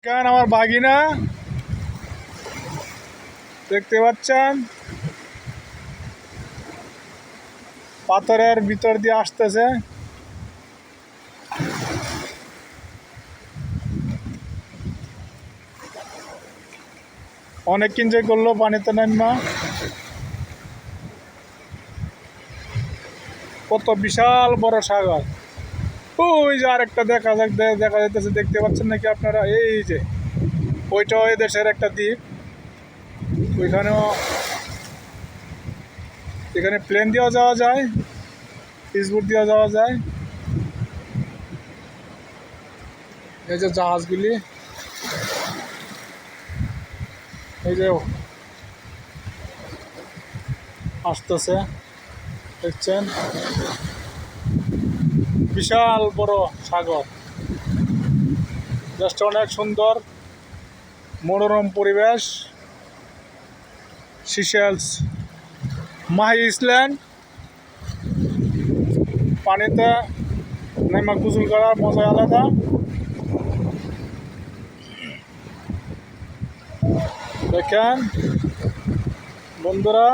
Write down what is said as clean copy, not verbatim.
দেখেন আমার বাগিনা, দেখতে পাচ্ছেন পাথরের ভিতর দিয়ে আসতেছে। অনেক এনজয় করলো পানিতে নামা। কত বিশাল বড় সাগর। ওই যে আরেকটা দেখা যাইতেছে, দেখতে পাচ্ছেন নাকি আপনারা? এই যে ওইটাও এই দেশের একটা দ্বীপ। ওইখানেও এখানে প্লেন দিয়েও যাওয়া যায়, স্পিড দিয়েও যাওয়া যায়। এই যে জাহাজগুলি, এই যে আসতেছে, দেখছেন বিশাল বড় সাগর। জাস্ট অনেক সুন্দর মনোরম পরিবেশ। সিশেলস মাহি আইল্যান্ড, পানিতে নেমে গোসল করার মজা আলাদা। দেখেন বন্ধুরা।